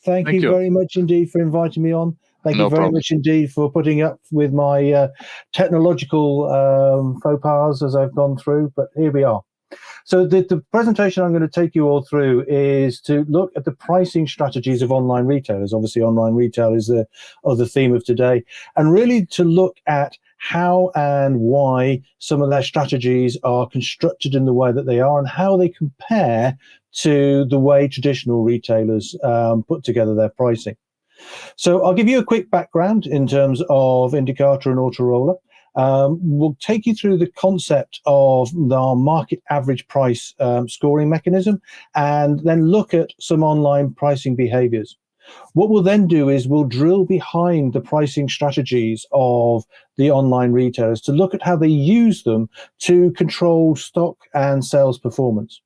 Thank Thank you you. very much indeed for inviting me on. Thank you No very problem. much indeed for putting up with my technological faux pas as I've gone through, but here we are. So the presentation I'm going to take you all through is to look at the pricing strategies of online retailers. Obviously, online retail is the theme of today, and really to look at how and why some of their strategies are constructed in the way that they are and how they compare to the way traditional retailers put together their pricing. So I'll give you a quick background in terms of Indicata and Autorola. We'll take you through the concept of our market average price scoring mechanism, and then look at some online pricing behaviors. What we'll then do is we'll drill behind the pricing strategies of the online retailers to look at how they use them to control stock and sales performance.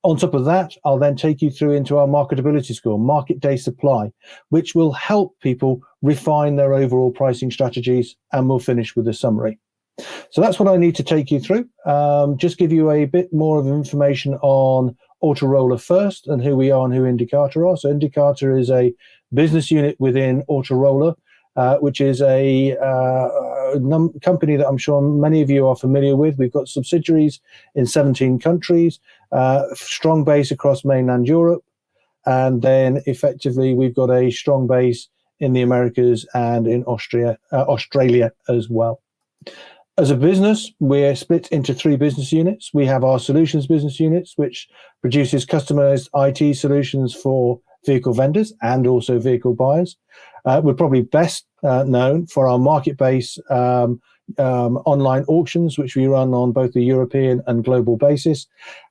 On top of that, I'll then take you through into our marketability score, market day supply, which will help people refine their overall pricing strategies, and we'll finish with a summary. So that's what I need to take you through. Just give you a bit more of information on Autorola first and who we are and who Indicata are. So Indicata is a business unit within Autorola, which is a company that I'm sure many of you are familiar with. We've got subsidiaries in 17 countries, strong base across mainland Europe, and then effectively we've got a strong base in the Americas and in Australia as well. As a business, we're split into 3 business units. We have our solutions business units, which produces customized IT solutions for vehicle vendors and also vehicle buyers. We're probably best known for our market-based online auctions, which we run on both the European and global basis.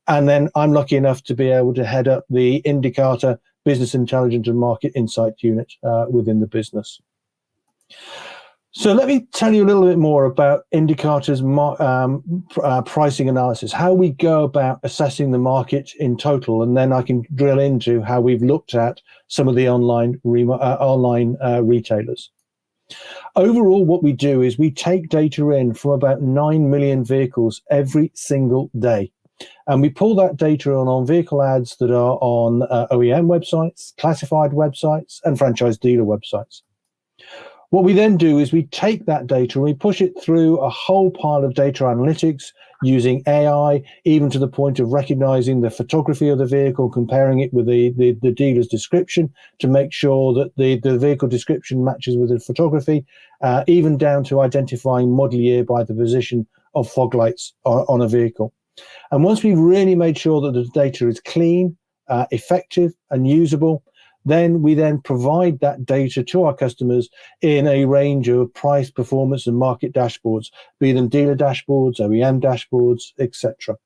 And then I'm lucky enough to be able to head up the Indicata Business Intelligence and Market Insight unit within the business. So let me tell you a little bit more about Indicata's pricing analysis, how we go about assessing the market in total, and then I can drill into how we've looked at some of the online retailers. Overall, what we do is we take data in from about 9 million vehicles every single day. And we pull that data on vehicle ads that are on OEM websites, classified websites, and franchise dealer websites. What we then do is we take that data and we push it through a whole pile of data analytics using AI, even to the point of recognizing the photography of the vehicle, comparing it with the dealer's description to make sure that the vehicle description matches with the photography, even down to identifying model year by the position of fog lights on a vehicle. And once we've really made sure that the data is clean, effective, and usable, then we provide that data to our customers in a range of price, performance, and market dashboards, be them dealer dashboards, OEM dashboards, etc.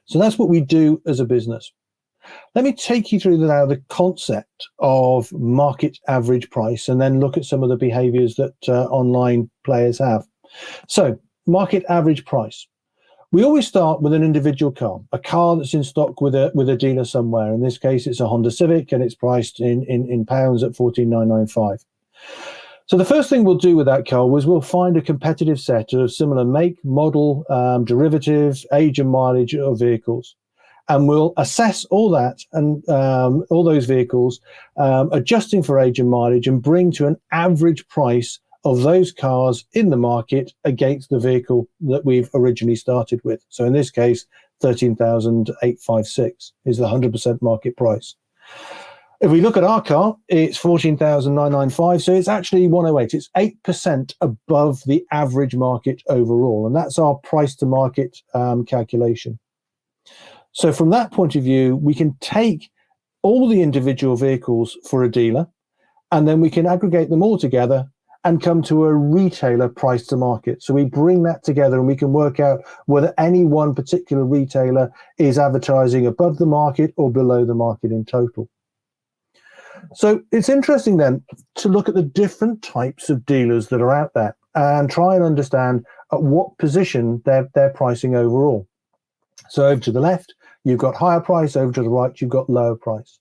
So that's what we do as a business. Let me take you through now the concept of market average price, and then look at some of the behaviors that online players have. So market average price. We always start with an individual car, a car that's in stock with a dealer somewhere. In this case, it's a Honda Civic, and it's priced in pounds at 14,995. So the first thing we'll do with that car is we'll find a competitive set of similar make, model, derivative, age and mileage of vehicles. And we'll assess all that and all those vehicles, adjusting for age and mileage, and bring to an average price of those cars in the market against the vehicle that we've originally started with. So in this case, 13,856 is the 100% market price. If we look at our car, it's 14,995, so it's actually 108. It's 8% above the average market overall, and that's our price to market calculation. So from that point of view, we can take all the individual vehicles for a dealer, and then we can aggregate them all together and come to a retailer price to market. So we bring that together and we can work out whether any one particular retailer is advertising above the market or below the market in total. So it's interesting then to look at the different types of dealers that are out there and try and understand at what position they're pricing overall. So over to the left, you've got higher price, over to the right, you've got lower price.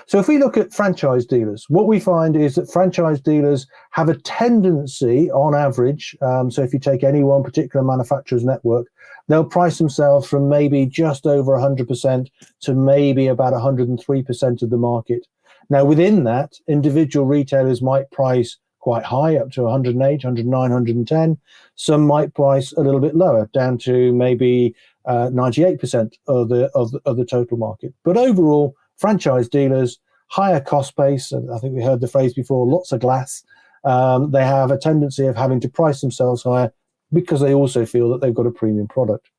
So if we look at franchise dealers, what we find is that franchise dealers have a tendency on average, so if you take any one particular manufacturer's network, they'll price themselves from maybe just over 100% to maybe about 103% of the market Now, within that, individual retailers might price quite high, up to 108, 109, 110. Some might price a little bit lower, down to maybe 98% of the total market. But overall, franchise dealers, higher cost base, and I think we heard the phrase before, lots of glass. They have a tendency of having to price themselves higher because they also feel that they've got a premium product.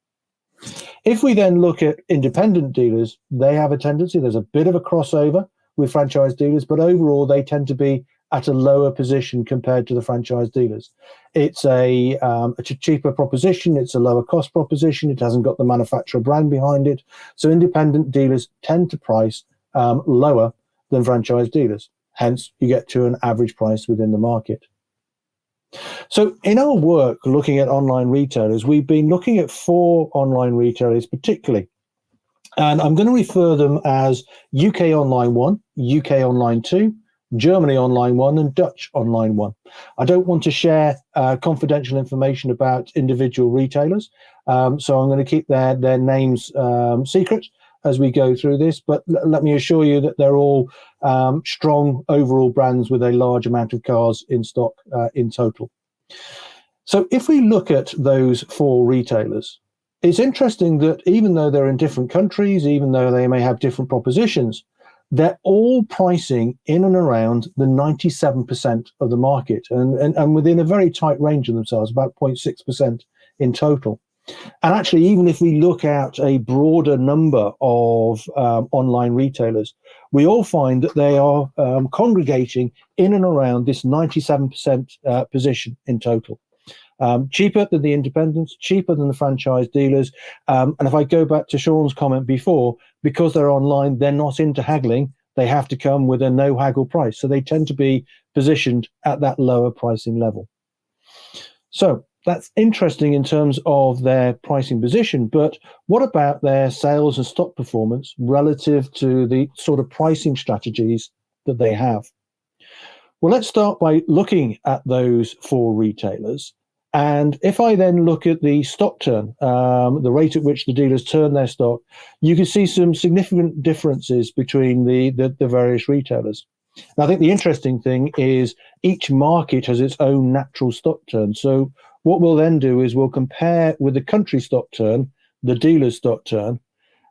If we then look at independent dealers, they have a tendency, there's a bit of a crossover with franchise dealers, but overall they tend to be at a lower position compared to the franchise dealers. It's a cheaper proposition, it's a lower cost proposition, it hasn't got the manufacturer brand behind it. So independent dealers tend to price lower than franchise dealers. Hence, you get to an average price within the market. So in our work looking at online retailers, we've been looking at 4 online retailers particularly. And I'm going to refer them as UK Online 1, UK Online 2, Germany Online 1, and Dutch Online 1. I don't want to share confidential information about individual retailers, so I'm going to keep their names secret as we go through this, but let me assure you that they're all strong overall brands with a large amount of cars in stock in total. So if we look at those 4 retailers, it's interesting that even though they're in different countries, even though they may have different propositions, they're all pricing in and around the 97% of the market and within a very tight range of themselves, about 0.6% in total. And actually, even if we look at a broader number of online retailers, we all find that they are congregating in and around this 97% position in total. Cheaper than the independents, cheaper than the franchise dealers. And if I go back to Sean's comment before, because they're online, they're not into haggling. They have to come with a no haggle price. So they tend to be positioned at that lower pricing level. So that's interesting in terms of their pricing position, but what about their sales and stock performance relative to the sort of pricing strategies that they have? Well, let's start by looking at those 4 retailers. And if I then look at the stock turn, the rate at which the dealers turn their stock, you can see some significant differences between the various retailers. And I think the interesting thing is each market has its own natural stock turn. So what we'll then do is we'll compare with the country stock turn, the dealer's stock turn,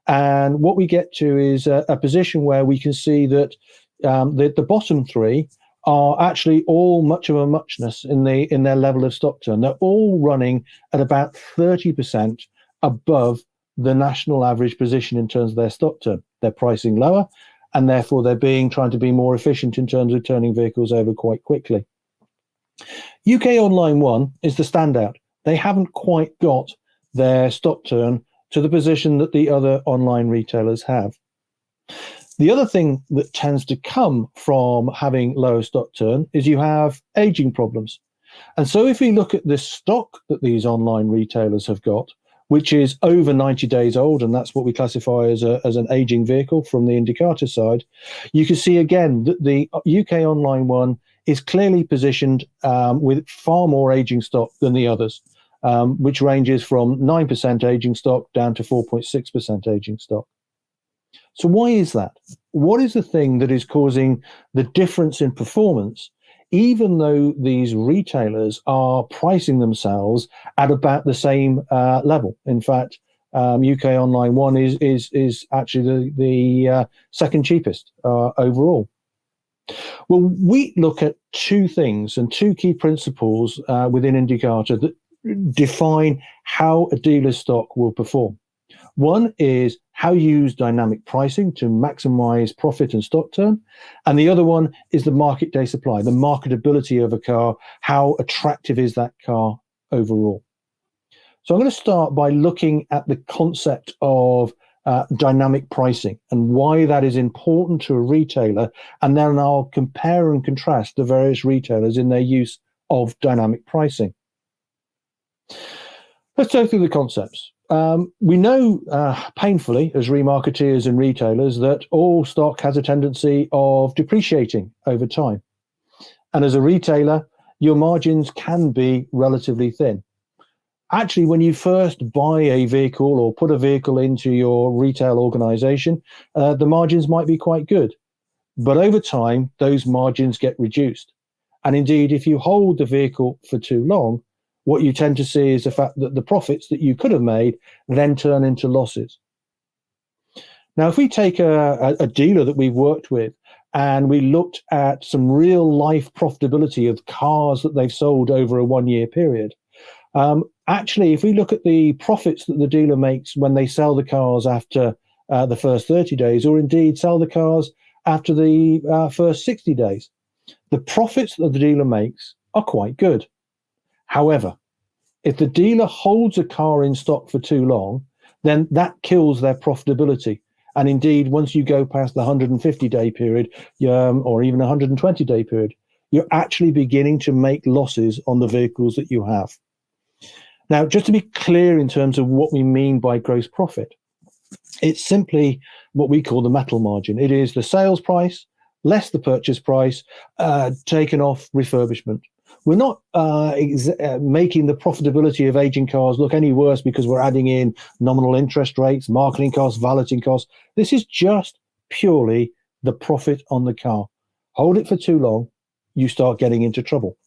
and what we get to is a position where we can see that the bottom 3 are actually all much of a muchness in their level of stock turn. They're all running at about 30% above the national average position in terms of their stock turn. They're pricing lower, and therefore they're trying to be more efficient in terms of turning vehicles over quite quickly. UK Online 1 is the standout. They haven't quite got their stock turn to the position that the other online retailers have. The other thing that tends to come from having lower stock turn is you have aging problems. And so if we look at the stock that these online retailers have got, which is over 90 days old, and that's what we classify as an aging vehicle from the Indicata side, you can see again that the UK Online 1 is clearly positioned with far more aging stock than the others, which ranges from 9% aging stock down to 4.6% aging stock. So why is that? What is the thing that is causing the difference in performance, even though these retailers are pricing themselves at about the same level? In fact, UK Online 1 is actually the second cheapest overall. Well, we look at 2 things and 2 key principles within Indicata that define how a dealer's stock will perform. One is how you use dynamic pricing to maximize profit and stock turn. And the other one is the market day supply, the marketability of a car. How attractive is that car overall? So I'm going to start by looking at the concept of dynamic pricing and why that is important to a retailer. And then I'll compare and contrast the various retailers in their use of dynamic pricing. Let's go through the concepts. We know painfully as remarketeers and retailers that all stock has a tendency of depreciating over time. And as a retailer, your margins can be relatively thin. Actually, when you first buy a vehicle or put a vehicle into your retail organization, the margins might be quite good. But over time, those margins get reduced. And indeed, if you hold the vehicle for too long, what you tend to see is the fact that the profits that you could have made then turn into losses. Now, if we take a dealer that we've worked with and we looked at some real life profitability of cars that they've sold over a 1 year period, actually, if we look at the profits that the dealer makes when they sell the cars after the first 30 days, or indeed sell the cars after the first 60 days, the profits that the dealer makes are quite good. However, if the dealer holds a car in stock for too long, then that kills their profitability. And indeed, once you go past the 150-day period, or even 120-day period, you're actually beginning to make losses on the vehicles that you have. Now, just to be clear in terms of what we mean by gross profit, it's simply what we call the metal margin. It is the sales price less the purchase price taken off refurbishment. We're not making the profitability of aging cars look any worse because we're adding in nominal interest rates, marketing costs, valeting costs. This is just purely the profit on the car. Hold it for too long, you start getting into trouble.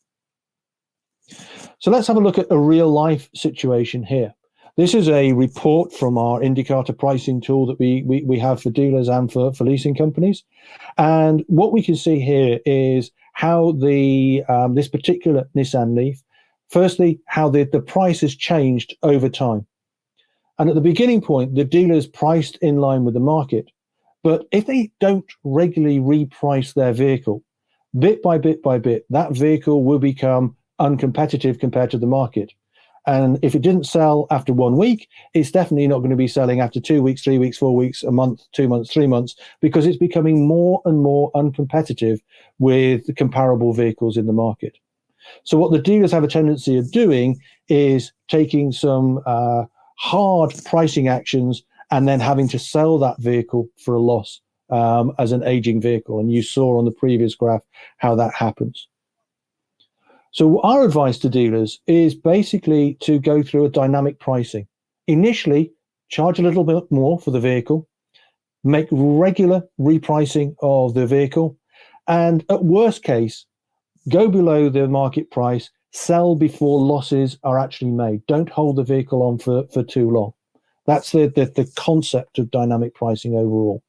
So let's have a look at a real life situation here. This is a report from our Indicata pricing tool that we have for dealers and for leasing companies. And what we can see here is how the this particular Nissan Leaf, firstly, how the price has changed over time. And at the beginning point, the dealer's priced in line with the market. But if they don't regularly reprice their vehicle, bit by bit by bit, that vehicle will become uncompetitive compared to the market. And if it didn't sell after 1 week, it's definitely not going to be selling after 2 weeks, 3 weeks, 4 weeks, a month, 2 months, 3 months, because it's becoming more and more uncompetitive with the comparable vehicles in the market. So what the dealers have a tendency of doing is taking some hard pricing actions and then having to sell that vehicle for a loss as an aging vehicle. And you saw on the previous graph how that happens. So our advice to dealers is basically to go through a dynamic pricing. Initially, charge a little bit more for the vehicle, make regular repricing of the vehicle, and at worst case, go below the market price, sell before losses are actually made. Don't hold the vehicle on for too long. That's the concept of dynamic pricing overall.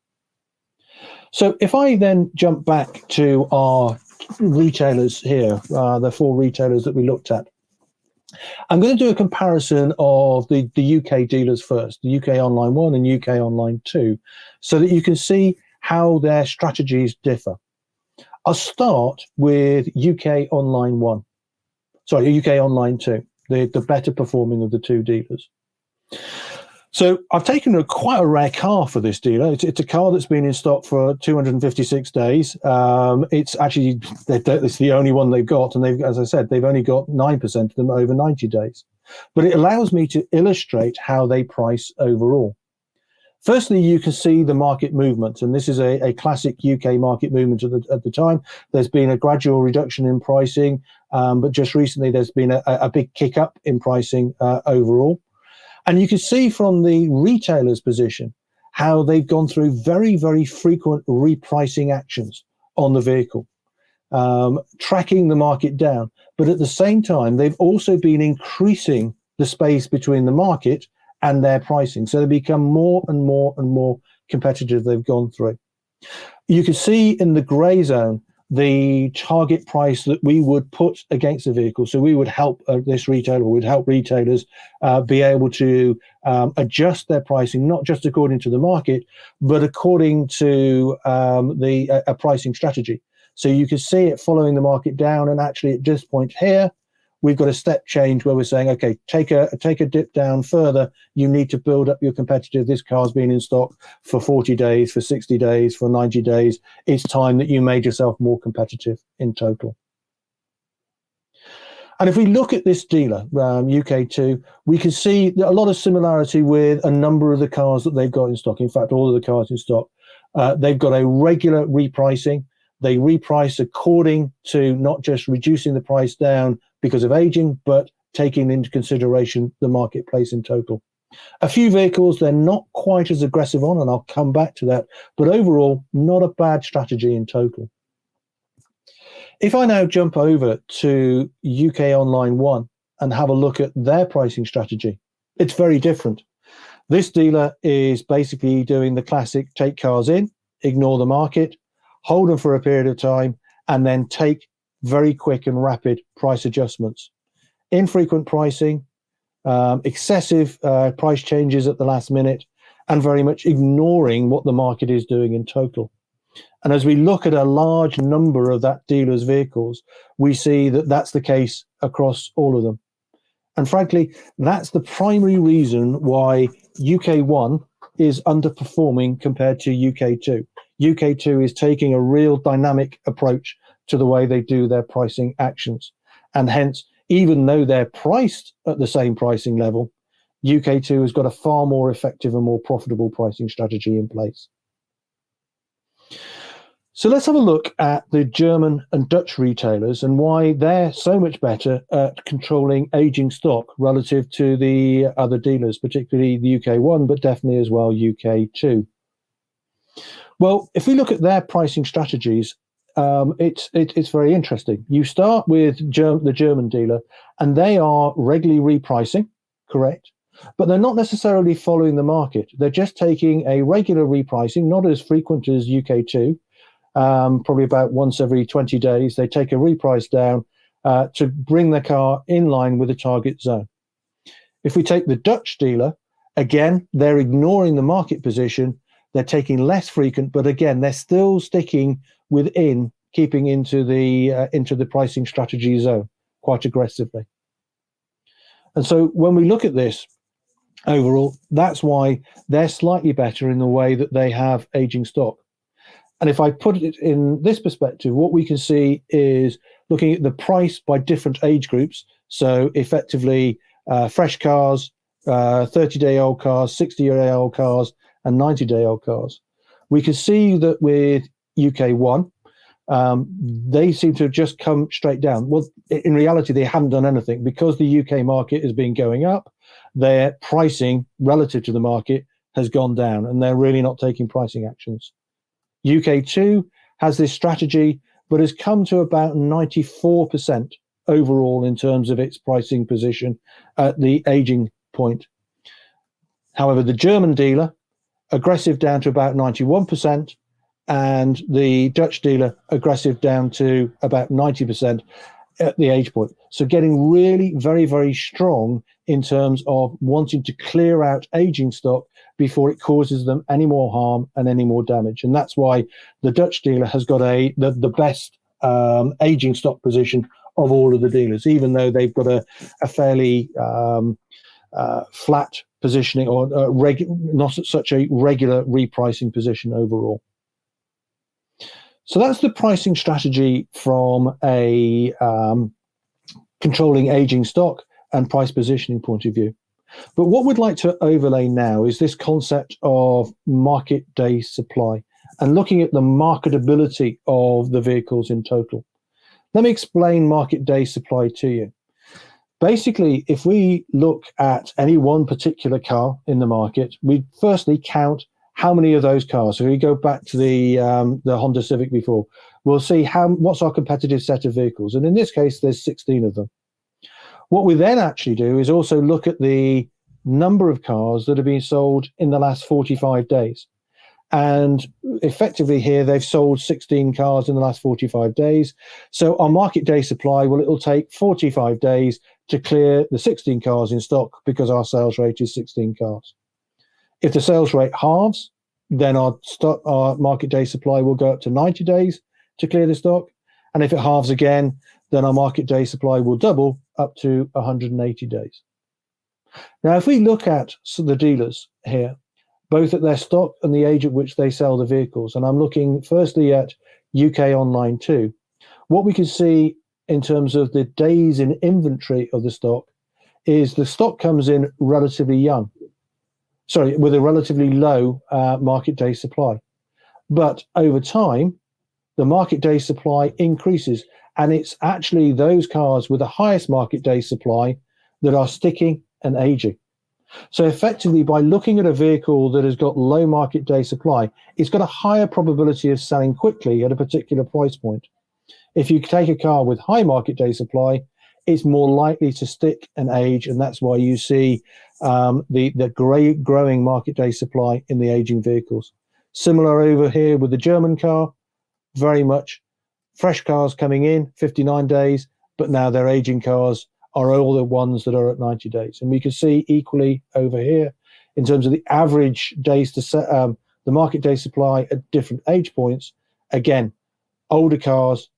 So if I then jump back to our retailers here, the 4 retailers that we looked at, I'm going to do a comparison of the UK dealers first, the UK Online 1 and UK Online 2, so that you can see how their strategies differ. I'll start with UK Online 1, sorry, UK Online 2, the better performing of the 2 dealers. So I've taken quite a rare car for this dealer. It's a car that's been in stock for 256 days. It's actually, it's the only one they've got. And they've, as I said, they've only got 9% of them over 90 days. But it allows me to illustrate how they price overall. Firstly, you can see the market movement. And this is a classic UK market movement at the time. There's been a gradual reduction in pricing. But just recently, there's been a big kick up in pricing overall. And you can see from the retailer's position how they've gone through very, very frequent repricing actions on the vehicle, tracking the market down. But at the same time, they've also been increasing the space between the market and their pricing. So they become more and more and more competitive they've gone through. You can see in the grey zone the target price that we would put against the vehicle. So we would help this retailer, would help retailers be able to adjust their pricing, not just according to the market, but according to a pricing strategy. So you can see it following the market down, and actually at this point here, we've got a step change where we're saying, okay, take a dip down further. You need to build up your competitive. This car's been in stock for 40 days, for 60 days, for 90 days. It's time that you made yourself more competitive in total. And if we look at this dealer, UK2, we can see a lot of similarity with a number of the cars that they've got in stock. In fact, all of the cars in stock. They've got a regular repricing. They reprice according to not just reducing the price down because of aging, but taking into consideration the marketplace in total. A few vehicles they're not quite as aggressive on, and I'll come back to that, but overall, not a bad strategy in total. If I now jump over to UK Online One and have a look at their pricing strategy, it's very different. This dealer is basically doing the classic take cars in, ignore the market, hold them for a period of time, and then take very quick and rapid price adjustments. Infrequent pricing, excessive price changes at the last minute, and very much ignoring what the market is doing in total. And as we look at a large number of that dealer's vehicles, we see that that's the case across all of them. And frankly, that's the primary reason why UK1 is underperforming compared to UK2. UK2 is taking a real dynamic approach to the way they do their pricing actions. And hence, even though they're priced at the same pricing level, UK2 has got a far more effective and more profitable pricing strategy in place. So let's have a look at the German and Dutch retailers and why they're so much better at controlling aging stock relative to the other dealers, particularly the UK1, but definitely as well UK2. Well, if we look at their pricing strategies, it's very interesting. You start with the German dealer, and they are regularly repricing, correct? But they're not necessarily following the market. They're just taking a regular repricing, not as frequent as UK2, probably about once every 20 days. They take a reprice down to bring the car in line with the target zone. If we take the Dutch dealer, again, they're ignoring the market position. They're taking less frequent, but again, they're still sticking within, keeping into the pricing strategy zone quite aggressively. And so when we look at this overall, that's why they're slightly better in the way that they have aging stock. And if I put it in this perspective, what we can see is looking at the price by different age groups. So effectively, fresh cars, 30-day-old cars, 60-year-old cars, and 90-day-old cars. We can see that with UK1, they seem to have just come straight down. Well, in reality, they haven't done anything because the UK market has been going up. Their pricing relative to the market has gone down, and they're really not taking pricing actions. UK2 has this strategy, but has come to about 94% overall in terms of its pricing position at the aging point. However, the German dealer, aggressive down to about 91%, and the Dutch dealer, aggressive down to about 90% at the age point. So getting really very, very strong in terms of wanting to clear out aging stock before it causes them any more harm and any more damage. And that's why the Dutch dealer has got the best aging stock position of all of the dealers, even though they've got a fairly flat positioning or not such a regular repricing position overall. So that's the pricing strategy from a controlling aging stock and price positioning point of view. But what we'd like to overlay now is this concept of market day supply and looking at the marketability of the vehicles in total. Let me explain market day supply to you. Basically, if we look at any one particular car in the market, we firstly count how many of those cars. So if we go back to the Honda Civic before, we'll see what's our competitive set of vehicles. And in this case, there's 16 of them. What we then actually do is also look at the number of cars that have been sold in the last 45 days. And effectively here, they've sold 16 cars in the last 45 days. So our market day supply, well, it'll take 45 days to clear the 16 cars in stock because our sales rate is 16 cars. If the sales rate halves, then our market day supply will go up to 90 days to clear the stock. And if it halves again, then our market day supply will double up to 180 days. Now, if we look at the dealers here, both at their stock and the age at which they sell the vehicles, and I'm looking firstly at UK Online 2, what we can see in terms of the days in inventory of the stock is the stock comes in relatively young. Sorry, with a relatively low market day supply. But over time, the market day supply increases, and it's actually those cars with the highest market day supply that are sticking and aging. So effectively, by looking at a vehicle that has got low market day supply, it's got a higher probability of selling quickly at a particular price point. If you take a car with high market day supply, it's more likely to stick and age, and that's why you see the growing market day supply in the aging vehicles. Similar over here with the German car, very much fresh cars coming in, 59 days, but now their aging cars are all the ones that are at 90 days. And we can see equally over here in terms of the average days to the market day supply at different age points. Again, older cars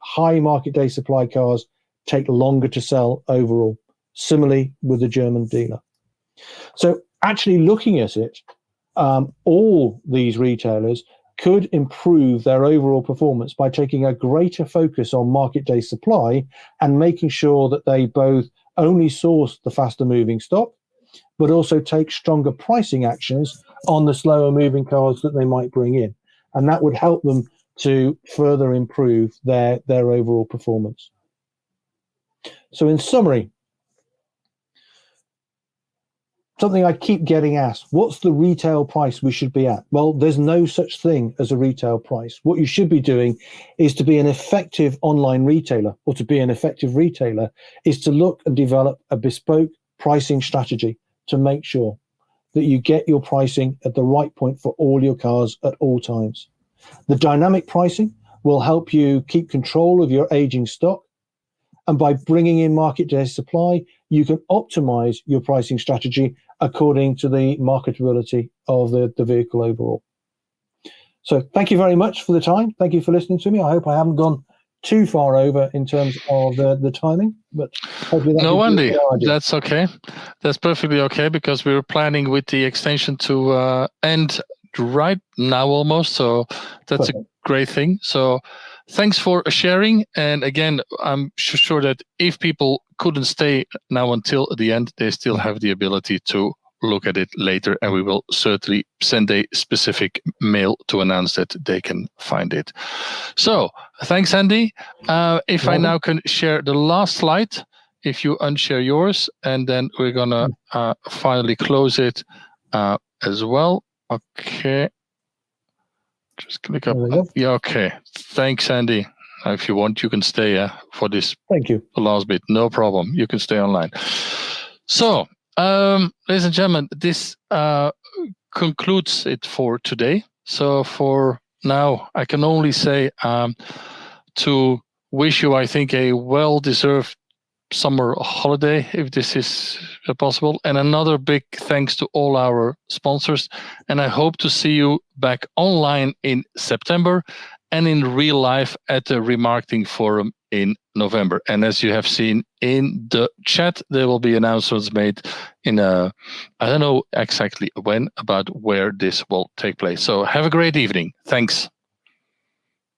high market day supply cars take longer to sell overall. Similarly with the German dealer. So actually looking at it, all these retailers could improve their overall performance by taking a greater focus on market day supply and making sure that they both only source the faster moving stock, but also take stronger pricing actions on the slower moving cars that they might bring in. And that would help them to further improve their overall performance. So in summary, something I keep getting asked, what's the retail price we should be at? Well, there's no such thing as a retail price. What you should be doing is to be an effective online retailer, or to be an effective retailer is to look and develop a bespoke pricing strategy to make sure that you get your pricing at the right point for all your cars at all times. The dynamic pricing will help you keep control of your aging stock. And by bringing in market day supply, you can optimize your pricing strategy according to the marketability of the vehicle overall. So thank you very much for the time. Thank you for listening to me. I hope I haven't gone too far over in terms of the timing, but hopefully that no, Andy, that's okay. That's perfectly okay, because we were planning with the extension to end right now almost. So that's Perfect. A great thing. So thanks for sharing. And again, I'm sure that if people couldn't stay now until the end, they still have the ability to look at it later, and we will certainly send a specific mail to announce that they can find it. So thanks, Andy. If I now can share the last slide, if you unshare yours, and then we're gonna finally close it as well. Okay. Just click up. Yeah, okay. Thanks, Andy. If you want, you can stay for this. Thank you. Last bit. No problem. You can stay online. So, ladies and gentlemen, this concludes it for today. So for now, I can only say to wish you, I think, a well-deserved summer holiday, if this is possible, and another big thanks to all our sponsors. And I hope to see you back online in September and in real life at the Remarketing Forum in November. And as you have seen in the chat, there will be announcements made in I don't know exactly when, about where this will take place. So have a great evening. Thanks.